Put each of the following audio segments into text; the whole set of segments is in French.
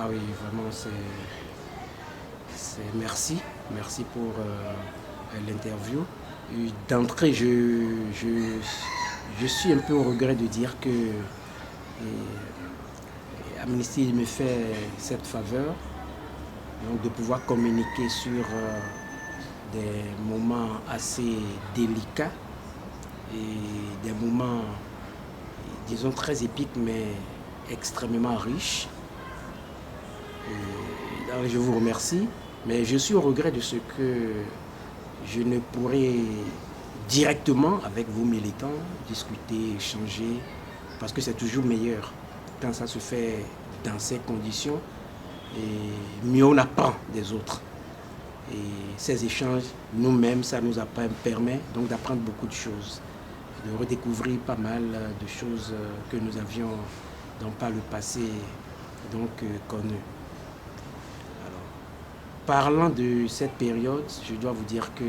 Ah oui, vraiment, merci. Merci pour l'interview. D'entrée, je suis un peu au regret de dire que Amnesty me fait cette faveur, donc de pouvoir communiquer sur des moments assez délicats et des moments, disons, très épiques, mais extrêmement riches. Et je vous remercie, mais je suis au regret de ce que je ne pourrai directement avec vos militants discuter, échanger, parce que c'est toujours meilleur quand ça se fait dans ces conditions et mieux on apprend des autres. Et ces échanges, nous-mêmes, ça nous permet donc d'apprendre beaucoup de choses, de redécouvrir pas mal de choses que nous avions donc par le passé donc connues. Parlant de cette période, je dois vous dire que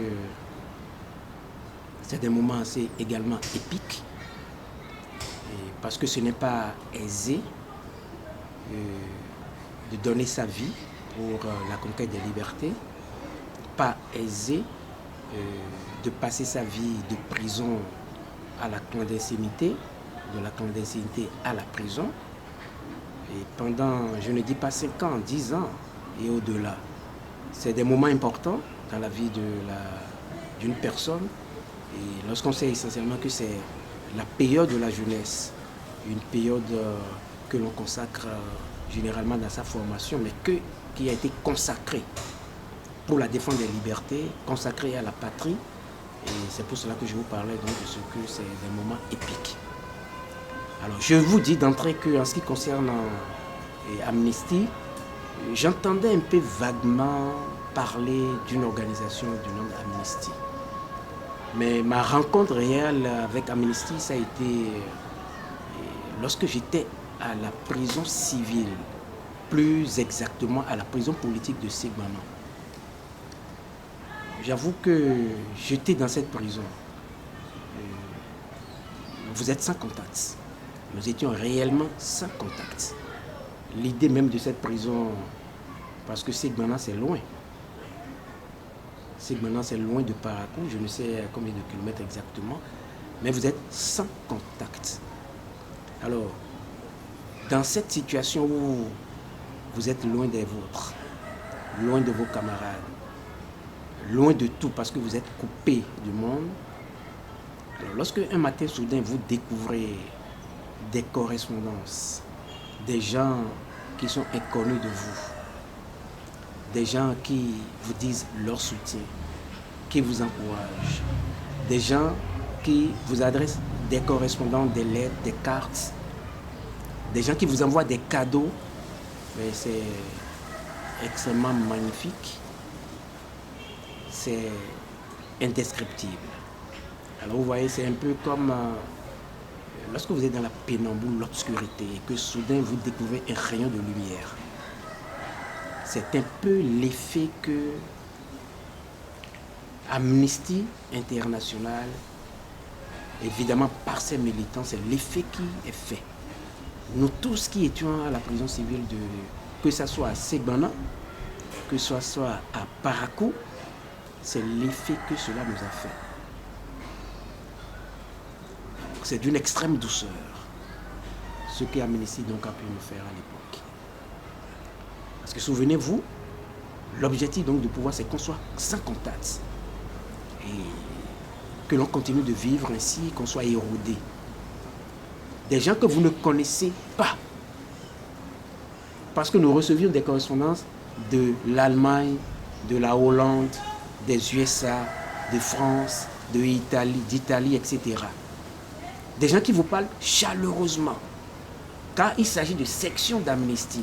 c'est des moments assez également épiques, parce que ce n'est pas aisé de donner sa vie pour la conquête des libertés, pas aisé de passer sa vie de prison à la clandestinité, de la clandestinité à la prison, et pendant, je ne dis pas 5 ans, 10 ans et au-delà. C'est des moments importants dans la vie d'une personne. Et lorsqu'on sait essentiellement que c'est la période de la jeunesse, une période que l'on consacre généralement dans sa formation, mais qui a été consacrée pour la défense des libertés, consacrée à la patrie. Et c'est pour cela que je vous parlais donc de ce que c'est des moments épiques. Alors je vous dis d'entrée qu'en ce qui concerne Amnesty, j'entendais un peu vaguement parler d'une organisation du nom d'Amnesty. Mais ma rencontre réelle avec Amnesty, ça a été lorsque j'étais à la prison civile, plus exactement à la prison politique de Segbana. J'avoue que j'étais dans cette prison. Vous êtes sans contact. Nous étions réellement sans contact. L'idée même de cette prison, parce que Segbana c'est loin. Segbana c'est loin de Parakou, je ne sais combien de kilomètres exactement, mais vous êtes sans contact. Alors, dans cette situation où vous êtes loin des vôtres, loin de vos camarades, loin de tout parce que vous êtes coupé du monde, alors lorsque un matin soudain vous découvrez des correspondances, des gens qui sont inconnus de vous, des gens qui vous disent leur soutien, qui vous encouragent, des gens qui vous adressent des correspondances, des lettres, des cartes, des gens qui vous envoient des cadeaux, mais c'est extrêmement magnifique, c'est indescriptible. Alors vous voyez, c'est un peu comme lorsque vous êtes dans la pénombre, l'obscurité, et que soudain vous découvrez un rayon de lumière. C'est un peu l'effet que Amnesty International, évidemment par ses militants, c'est l'effet qui est fait. Nous tous qui étions à la prison civile, que ce soit à Segbana, que ce soit à Parakou, c'est l'effet que cela nous a fait. C'est d'une extrême douceur, ce qu'Amnesty donc a pu nous faire à l'époque. Parce que souvenez-vous, l'objectif donc de pouvoir, c'est qu'on soit sans contact et que l'on continue de vivre ainsi, qu'on soit érodé. Des gens que vous ne connaissez pas. Parce que nous recevions des correspondances de l'Allemagne, de la Hollande, des USA, de France, d'Italie, etc. Des gens qui vous parlent chaleureusement. Car il s'agit de sections d'Amnesty,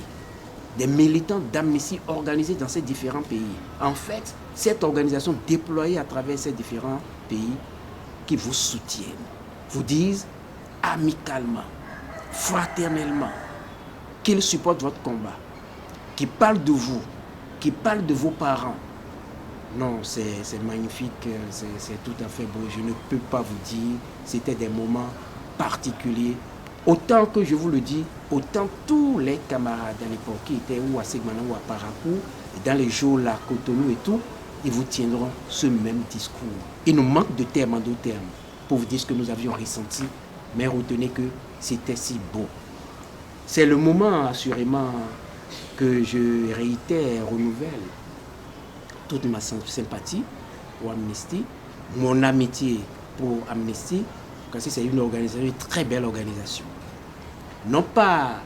des militants d'Amnesty organisés dans ces différents pays. En fait, cette organisation déployée à travers ces différents pays qui vous soutiennent, vous disent amicalement, fraternellement, qu'ils supportent votre combat, qui parlent de vous, qui parlent de vos parents. Non, c'est magnifique, c'est tout à fait beau. Je ne peux pas vous dire, c'était des moments particuliers. Autant que je vous le dis, autant tous les camarades à l'époque qui étaient ou à Segmana ou à Parakou, dans les jours là, Cotonou et tout, ils vous tiendront ce même discours. Il nous manque de termes en deux termes pour vous dire ce que nous avions ressenti, mais retenez que c'était si beau. C'est le moment, assurément, que je réitère, renouvelle toute ma sympathie pour Amnesty, mon amitié pour Amnesty, parce que c'est une organisation, une très belle organisation. Non pas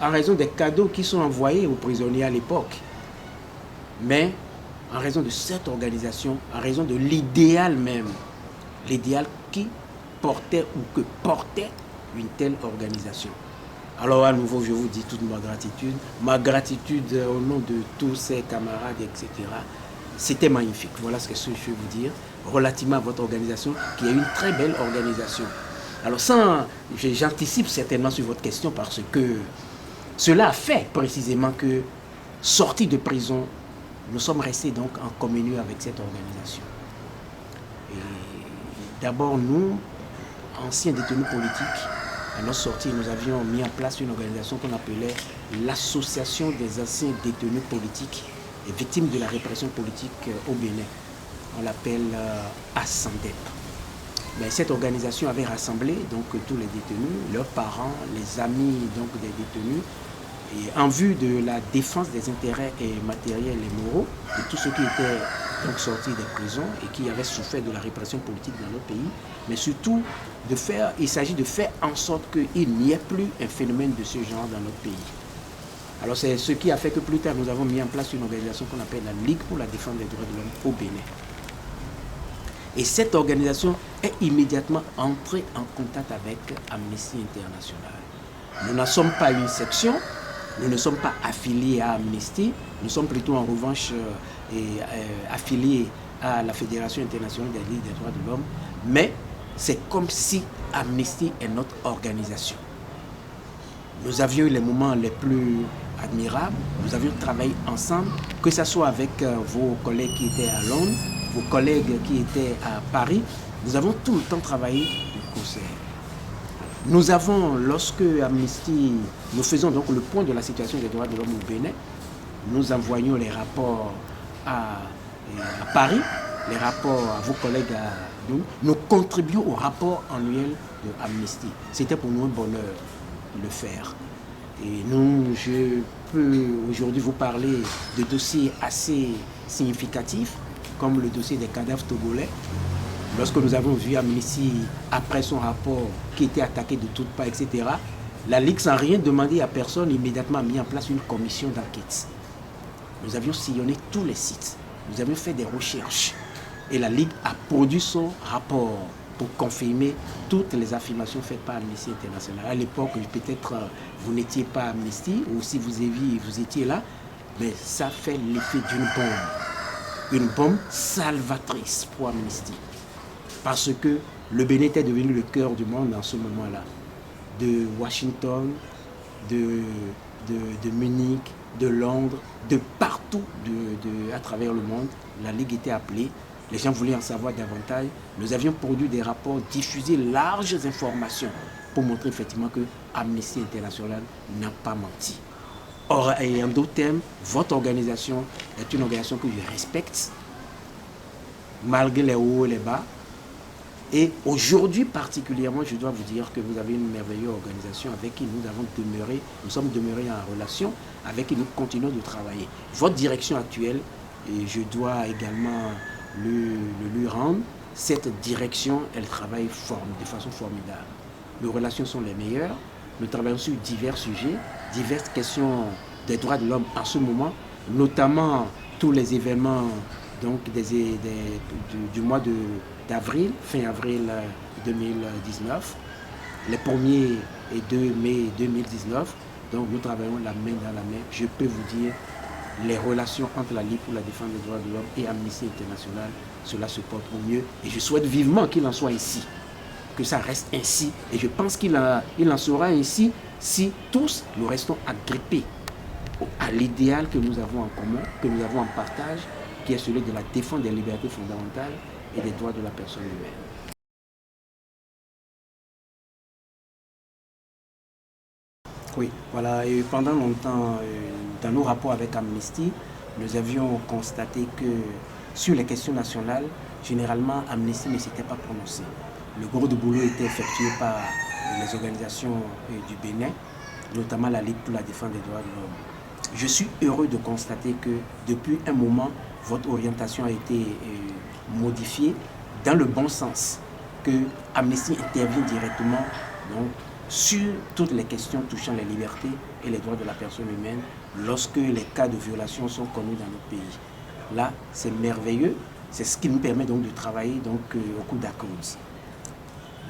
en raison des cadeaux qui sont envoyés aux prisonniers à l'époque, mais en raison de cette organisation, en raison de l'idéal même, l'idéal qui portait ou que portait une telle organisation. Alors à nouveau, je vous dis toute ma gratitude au nom de tous ces camarades, etc. C'était magnifique. Voilà ce que je veux vous dire relativement à votre organisation, qui est une très belle organisation. Alors j'anticipe certainement sur votre question parce que cela a fait précisément que, sortis de prison, nous sommes restés donc en communion avec cette organisation. Et d'abord, nous, anciens détenus politiques, à notre sortie, nous avions mis en place une organisation qu'on appelait l'Association des anciens détenus politiques et victimes de la répression politique au Bénin. On l'appelle ASANDEP. Mais cette organisation avait rassemblé donc tous les détenus, leurs parents, les amis donc des détenus, et en vue de la défense des intérêts matériels et moraux de tous ceux qui étaient donc sortis des prisons et qui avaient souffert de la répression politique dans notre pays, mais surtout il s'agit de faire en sorte qu'il n'y ait plus un phénomène de ce genre dans notre pays. Alors c'est ce qui a fait que plus tard nous avons mis en place une organisation qu'on appelle la Ligue pour la défense des droits de l'homme au Bénin. Et cette organisation est immédiatement entrée en contact avec Amnesty International. Nous n'en sommes pas une section, nous ne sommes pas affiliés à Amnesty, nous sommes plutôt en revanche affiliés à la Fédération internationale des ligues des droits de l'homme, mais c'est comme si Amnesty est notre organisation. Nous avions eu les moments les plus admirables, nous avions travaillé ensemble, que ce soit avec vos collègues qui étaient à Londres, vos collègues qui étaient à Paris, nous avons tout le temps travaillé de concert. Nous avons, lorsque Amnesty, nous faisons donc le point de la situation des droits de l'homme au Bénin, nous envoyons les rapports à Paris, les rapports à vos collègues à nous, nous contribuons au rapport annuel de Amnesty. C'était pour nous un bonheur de le faire. Et nous, je peux aujourd'hui vous parler de dossiers assez significatifs, comme le dossier des cadavres togolais. Lorsque nous avons vu Amnesty, après son rapport, qui était attaqué de toutes parts, etc., la Ligue, sans rien demander à personne, immédiatement a mis en place une commission d'enquête. Nous avions sillonné tous les sites, nous avions fait des recherches, et la Ligue a produit son rapport pour confirmer toutes les affirmations faites par Amnesty International. À l'époque, peut-être vous n'étiez pas Amnesty, ou si vous étiez là, mais ça fait l'effet d'une bombe. Une bombe salvatrice pour Amnesty. Parce que le Bénin était devenu le cœur du monde en ce moment-là. De Washington, de Munich, de Londres, de partout à travers le monde, la Ligue était appelée. Les gens voulaient en savoir davantage. Nous avions produit des rapports, diffusé larges informations pour montrer effectivement que Amnesty International n'a pas menti. Or, et en d'autres termes, votre organisation est une organisation que je respecte, malgré les hauts et les bas. Et aujourd'hui particulièrement, je dois vous dire que vous avez une merveilleuse organisation avec qui nous sommes demeurés en relation, avec qui nous continuons de travailler. Votre direction actuelle, et je dois également lui rendre, cette direction, elle travaille de façon formidable. Nos relations sont les meilleures, nous travaillons sur divers sujets, diverses questions des droits de l'homme en ce moment, notamment tous les événements donc du mois d'avril, fin avril 2019, les 1er et 2 mai 2019. Donc nous travaillons la main dans la main. Je peux vous dire, les relations entre la Ligue pour la défense des droits de l'homme et Amnesty International, cela se porte au mieux. Et je souhaite vivement qu'il en soit ainsi, que ça reste ainsi. Et je pense qu'il en sera ainsi si tous nous restons agrippés à l'idéal que nous avons en commun, que nous avons en partage, qui est celui de la défense des libertés fondamentales et des droits de la personne humaine. Oui, voilà, et pendant longtemps, dans nos rapports avec Amnesty, nous avions constaté que sur les questions nationales, généralement, Amnesty ne s'était pas prononcé. Le gros de boulot était effectué par les organisations du Bénin, notamment la Ligue pour la défense des droits de l'homme. Je suis heureux de constater que depuis un moment, votre orientation a été modifiée dans le bon sens, que Amnesty intervient directement donc, sur toutes les questions touchant les libertés et les droits de la personne humaine lorsque les cas de violation sont connus dans notre pays. Là, c'est merveilleux, c'est ce qui nous permet donc de travailler donc, au cours d'Accords.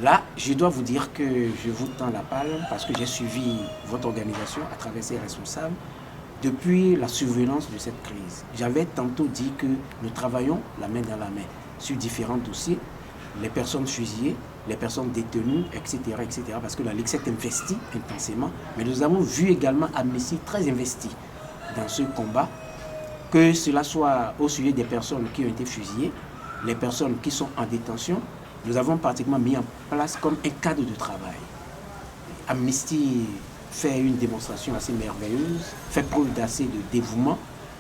Là, je dois vous dire que je vous tends la palme parce que j'ai suivi votre organisation à travers ses responsables depuis la survenance de cette crise. J'avais tantôt dit que nous travaillons la main dans la main sur différents dossiers, les personnes fusillées, les personnes détenues, etc., etc., parce que la Ligue s'est investie intensément, mais nous avons vu également Amnesty très investi dans ce combat, que cela soit au sujet des personnes qui ont été fusillées, les personnes qui sont en détention. Nous avons pratiquement mis en place comme un cadre de travail. Amnesty fait une démonstration assez merveilleuse, fait preuve d'assez de dévouement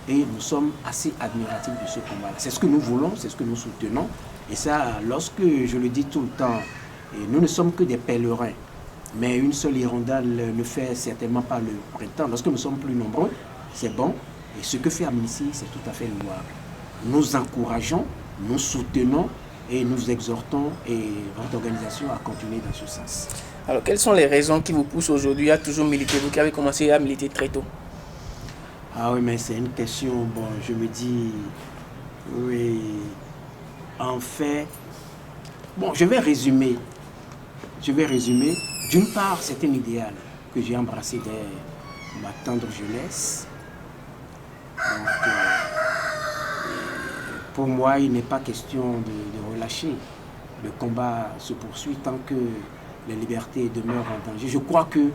et nous sommes assez admiratifs de ce combat-là. C'est ce que nous voulons, c'est ce que nous soutenons. Et ça, lorsque je le dis tout le temps, nous ne sommes que des pèlerins, mais une seule hirondelle ne fait certainement pas le printemps. Lorsque nous sommes plus nombreux, c'est bon. Et ce que fait Amnesty, c'est tout à fait louable. Nous encourageons, nous soutenons et nous exhortons votre organisation à continuer dans ce sens. Alors, quelles sont les raisons qui vous poussent aujourd'hui à toujours militer, vous qui avez commencé à militer très tôt? Ah oui, mais c'est une question, bon, je me dis, oui, en fait, bon, je vais résumer. D'une part, c'est un idéal que j'ai embrassé dès ma tendre jeunesse. Donc, pour moi, il n'est pas question de relâcher. Le combat se poursuit tant que les libertés demeurent en danger. Je crois que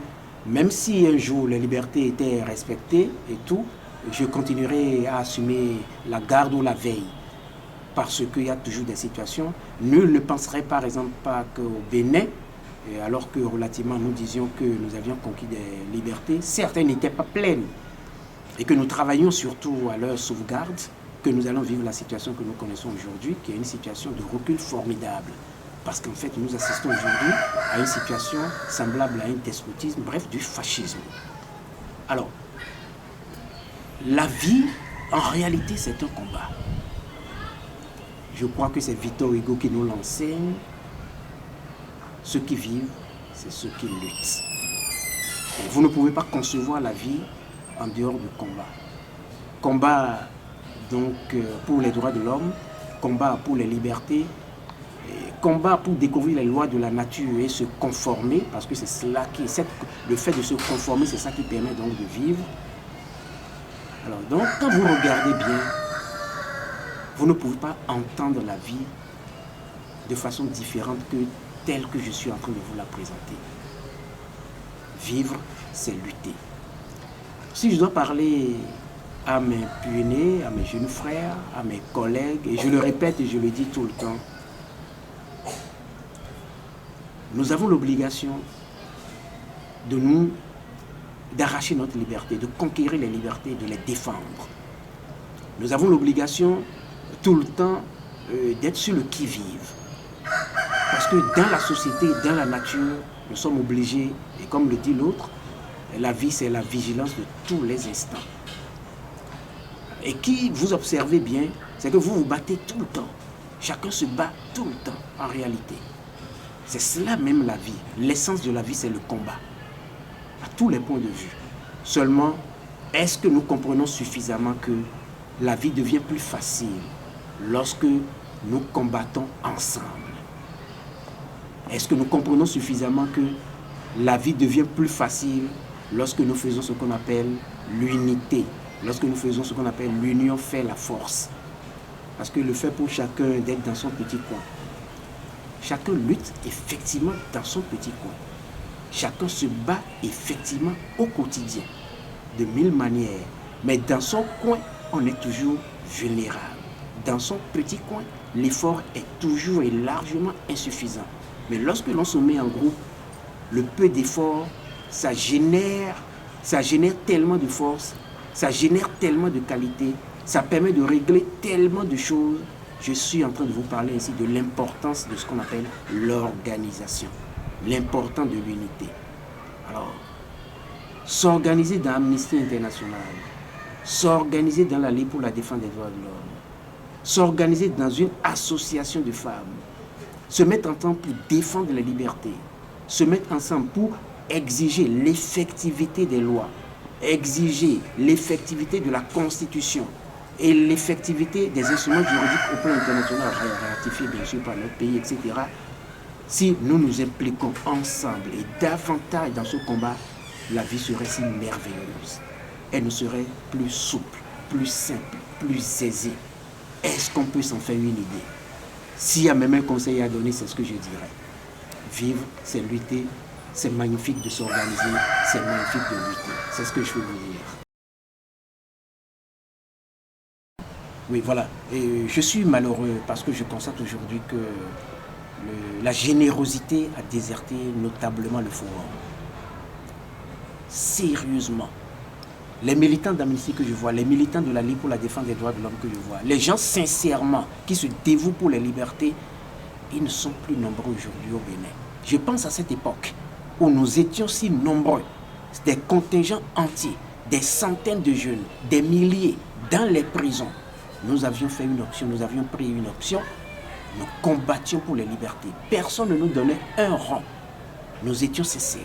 même si un jour les libertés étaient respectées et tout, je continuerai à assumer la garde ou la veille. Parce qu'il y a toujours des situations. Nul ne penserait par exemple pas qu'au Bénin, alors que relativement nous disions que nous avions conquis des libertés, certaines n'étaient pas pleines. Et que nous travaillions surtout à leur sauvegarde, que nous allons vivre la situation que nous connaissons aujourd'hui, qui est une situation de recul formidable. Parce qu'en fait, nous assistons aujourd'hui à une situation semblable à un despotisme, bref, du fascisme. Alors, la vie, en réalité, c'est un combat. Je crois que c'est Victor Hugo qui nous l'enseigne. Ceux qui vivent, c'est ceux qui luttent. Et vous ne pouvez pas concevoir la vie en dehors du combat. Combat donc pour les droits de l'homme, combat pour les libertés, combat pour découvrir les lois de la nature et se conformer, parce que c'est cela qui, le fait de se conformer, c'est ça qui permet donc de vivre. Alors donc, quand vous regardez bien, vous ne pouvez pas entendre la vie de façon différente que telle que je suis en train de vous la présenter. Vivre, c'est lutter. Si je dois parler à mes pionniers, à mes jeunes frères, à mes collègues, et je le répète et je le dis tout le temps, nous avons l'obligation d'arracher notre liberté, de conquérir les libertés, de les défendre. Nous avons l'obligation tout le temps d'être sur le qui-vive. Parce que dans la société, dans la nature, nous sommes obligés, et comme le dit l'autre, la vie c'est la vigilance de tous les instants. Et qui vous observez bien, c'est que vous vous battez tout le temps. Chacun se bat tout le temps, en réalité. C'est cela même la vie. L'essence de la vie, c'est le combat. À tous les points de vue. Seulement, est-ce que nous comprenons suffisamment que la vie devient plus facile lorsque nous combattons ensemble? Est-ce que nous comprenons suffisamment que la vie devient plus facile lorsque nous faisons ce qu'on appelle l'unité? Lorsque nous faisons ce qu'on appelle l'union fait la force. Parce que le fait pour chacun d'être dans son petit coin. Chacun lutte effectivement dans son petit coin. Chacun se bat effectivement au quotidien, de mille manières. Mais dans son coin, on est toujours vulnérable. Dans son petit coin, l'effort est toujours et largement insuffisant. Mais lorsque l'on se met en groupe, le peu d'efforts ça génère tellement de force, ça génère tellement de qualité, ça permet de régler tellement de choses. Je suis en train de vous parler ici de l'importance de ce qu'on appelle l'organisation, l'importance de l'unité. Alors, s'organiser dans Amnesty International, s'organiser dans la Ligue pour la défense des droits de l'homme, s'organiser dans une association de femmes, se mettre ensemble pour défendre la liberté, se mettre ensemble pour exiger l'effectivité des lois, exiger l'effectivité de la Constitution et l'effectivité des instruments juridiques au plan international, ratifiés bien sûr par notre pays, etc. Si nous nous impliquons ensemble et davantage dans ce combat, la vie serait si merveilleuse. Elle nous serait plus souple, plus simple, plus aisée. Est-ce qu'on peut s'en faire une idée? S'il y a même un conseil à donner, c'est ce que je dirais. Vivre, c'est lutter. C'est magnifique de s'organiser, c'est magnifique de lutter. C'est ce que je veux vous dire. Oui, voilà. Et je suis malheureux parce que je constate aujourd'hui que la générosité a déserté notablement le forum. Sérieusement. Les militants d'Amnesty que je vois, les militants de la Ligue pour la défense des droits de l'homme que je vois, les gens sincèrement qui se dévouent pour les libertés, ils ne sont plus nombreux aujourd'hui au Bénin. Je pense à cette époque où nous étions si nombreux, des contingents entiers, des centaines de jeunes, des milliers dans les prisons. Nous avions fait une option, nous avions pris une option, nous combattions pour les libertés. Personne ne nous donnait un rang. Nous étions sincères,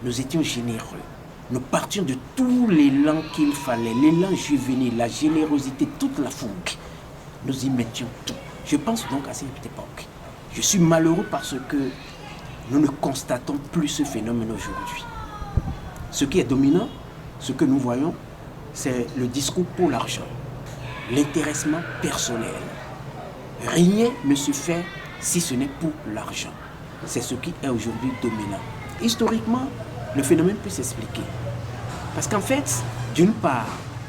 nous étions généreux. Nous partions de tout l'élan qu'il fallait, l'élan juvénile, la générosité, toute la fougue. Nous y mettions tout. Je pense donc à cette époque. Je suis malheureux parce que nous ne constatons plus ce phénomène aujourd'hui. Ce qui est dominant, ce que nous voyons, c'est le discours pour l'argent, l'intéressement personnel. Rien ne se fait si ce n'est pour l'argent. C'est ce qui est aujourd'hui dominant. Historiquement, le phénomène peut s'expliquer. Parce qu'en fait, d'une part,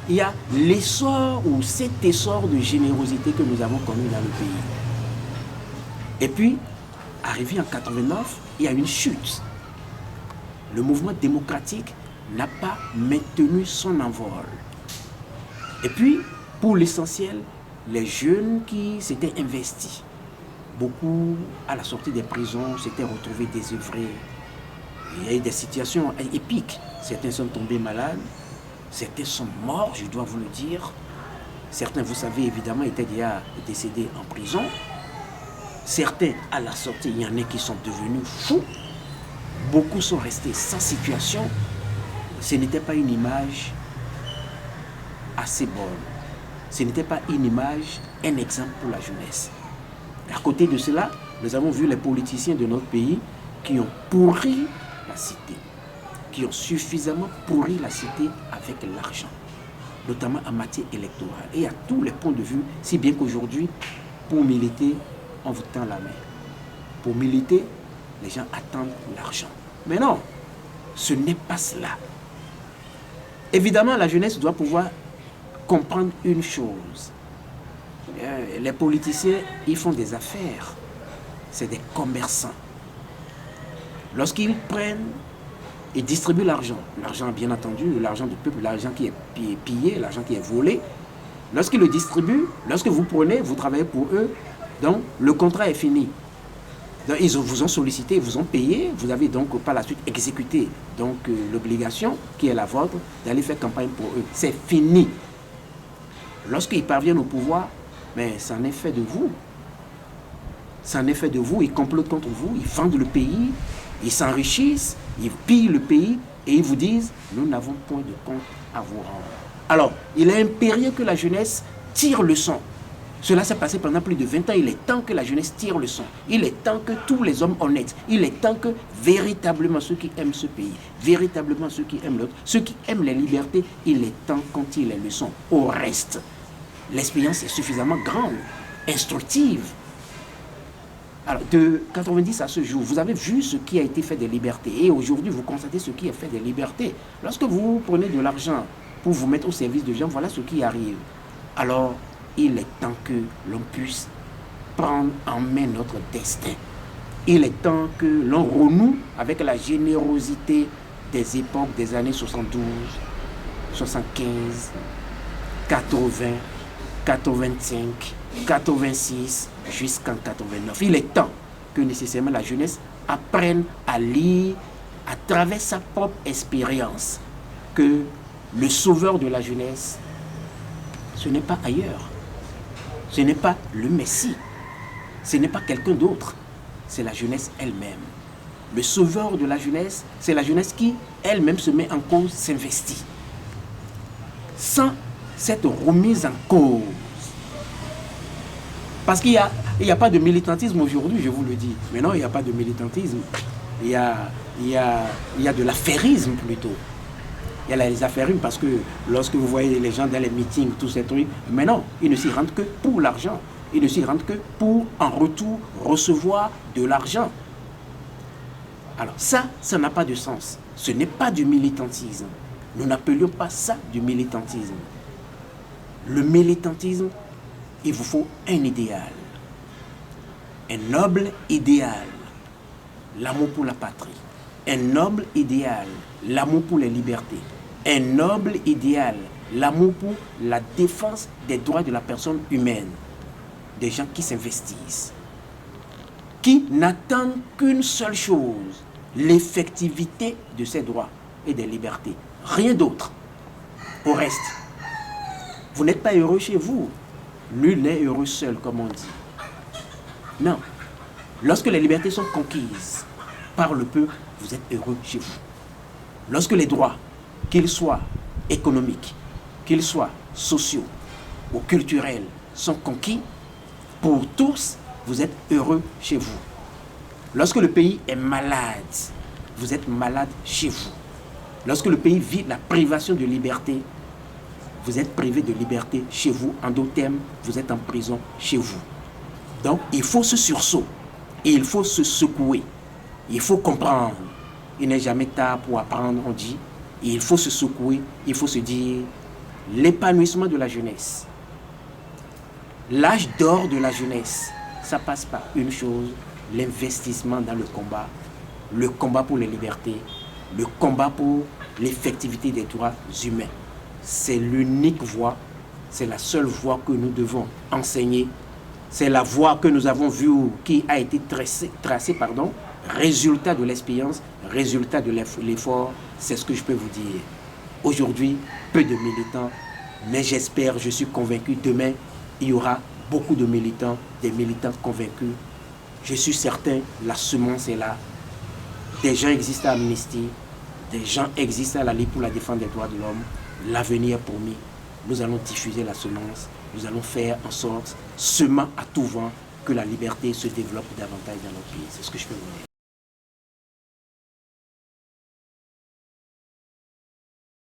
il y a l'essor ou cet essor de générosité que nous avons connu dans le pays. Et puis, arrivé en 89, il y a une chute. Le mouvement démocratique n'a pas maintenu son envol. Et puis, pour l'essentiel, les jeunes qui s'étaient investis, beaucoup à la sortie des prisons s'étaient retrouvés désœuvrés. Il y a eu des situations épiques. Certains sont tombés malades, certains sont morts, je dois vous le dire. Certains, vous savez, évidemment, étaient déjà décédés en prison. Certains, à la sortie, il y en a qui sont devenus fous. Beaucoup sont restés sans situation. Ce n'était pas une image assez bonne. Ce n'était pas une image, un exemple pour la jeunesse. À côté de cela, nous avons vu les politiciens de notre pays qui ont pourri la cité, qui ont suffisamment pourri la cité avec l'argent, notamment en matière électorale et à tous les points de vue, si bien qu'aujourd'hui, pour militer, on vous tend la main. Pour militer, les gens attendent l'argent. Mais non, ce n'est pas cela. Évidemment, la jeunesse doit pouvoir comprendre une chose. Les politiciens, ils font des affaires. C'est des commerçants. Lorsqu'ils prennent et distribuent l'argent, bien entendu, l'argent du peuple, l'argent qui est pillé, l'argent qui est volé, lorsqu'ils le distribuent, lorsque vous prenez, vous travaillez pour eux, donc le contrat est fini. Donc, ils vous ont sollicité, ils vous ont payé, vous avez donc par la suite exécuté l'obligation qui est la vôtre d'aller faire campagne pour eux. C'est fini. Lorsqu'ils parviennent au pouvoir, mais ça en est fait de vous. Ça en est fait de vous, ils complotent contre vous, ils vendent le pays, ils s'enrichissent, ils pillent le pays et ils vous disent « Nous n'avons point de compte à vous rendre ». Alors, il est impérieux que la jeunesse tire le son. Cela s'est passé pendant plus de 20 ans. Il est temps que la jeunesse tire le son. Il est temps que tous les hommes honnêtes, il est temps que véritablement ceux qui aiment ce pays, véritablement ceux qui aiment l'autre, ceux qui aiment les libertés, il est temps qu'on tire les leçons. Au reste, l'expérience est suffisamment grande, instructive. Alors, de 90 à ce jour, vous avez vu ce qui a été fait des libertés. Et aujourd'hui, vous constatez ce qui est fait des libertés. Lorsque vous prenez de l'argent pour vous mettre au service de gens, voilà ce qui arrive. Alors, il est temps que l'on puisse prendre en main notre destin. Il est temps que l'on renoue avec la générosité des époques des années 72, 75, 80, 85, 86 jusqu'en 89. Il est temps que nécessairement la jeunesse apprenne à lire à travers sa propre expérience que le sauveur de la jeunesse, ce n'est pas ailleurs. Ce n'est pas le Messie. Ce n'est pas quelqu'un d'autre. C'est la jeunesse elle-même. Le sauveur de la jeunesse, c'est la jeunesse qui elle-même se met en cause, s'investit. Sans cette remise en cause. Parce qu'il n'y a pas de militantisme aujourd'hui, je vous le dis. Mais non, il n'y a pas de militantisme. Il y a de l'affairisme plutôt. Il y a les affairismes parce que lorsque vous voyez les gens dans les meetings, tous ces trucs, mais non, ils ne s'y rendent que pour l'argent. Ils ne s'y rendent que pour, en retour, recevoir de l'argent. Alors ça n'a pas de sens. Ce n'est pas du militantisme. Nous n'appelions pas ça du militantisme. Le militantisme, il vous faut un idéal. Un noble idéal. L'amour pour la patrie. Un noble idéal. L'amour pour les libertés. Un noble idéal. L'amour pour la défense des droits de la personne humaine. Des gens qui s'investissent. Qui n'attendent qu'une seule chose. L'effectivité de ces droits et des libertés. Rien d'autre. Au reste, vous n'êtes pas heureux chez vous. Nul n'est heureux seul, comme on dit. Non. Lorsque les libertés sont conquises par le peuple, vous êtes heureux chez vous. Lorsque les droits, qu'ils soient économiques, qu'ils soient sociaux ou culturels, sont conquis, pour tous, vous êtes heureux chez vous. Lorsque le pays est malade, vous êtes malade chez vous. Lorsque le pays vit la privation de liberté, vous êtes privé de liberté chez vous. En d'autres termes, vous êtes en prison chez vous. Donc, il faut ce sursaut. Et il faut se secouer. Il faut comprendre. Il n'est jamais tard pour apprendre, on dit. Et il faut se secouer. Il faut se dire, l'épanouissement de la jeunesse, l'âge d'or de la jeunesse, ça passe par une chose, l'investissement dans le combat pour les libertés, le combat pour l'effectivité des droits humains. C'est l'unique voie, c'est la seule voie que nous devons enseigner. C'est la voie que nous avons vue qui a été tracée, résultat de l'expérience, résultat de l'effort, c'est ce que je peux vous dire. Aujourd'hui, peu de militants, mais j'espère, je suis convaincu, demain, il y aura beaucoup de militants, des militants convaincus. Je suis certain, la semence est là. Des gens existent à Amnesty, des gens existent à la Ligue pour la défense des droits de l'homme. L'avenir est promis. Nous allons diffuser la semence. Nous allons faire en sorte, semant à tout vent, que la liberté se développe davantage dans notre pays. C'est ce que je peux vous dire.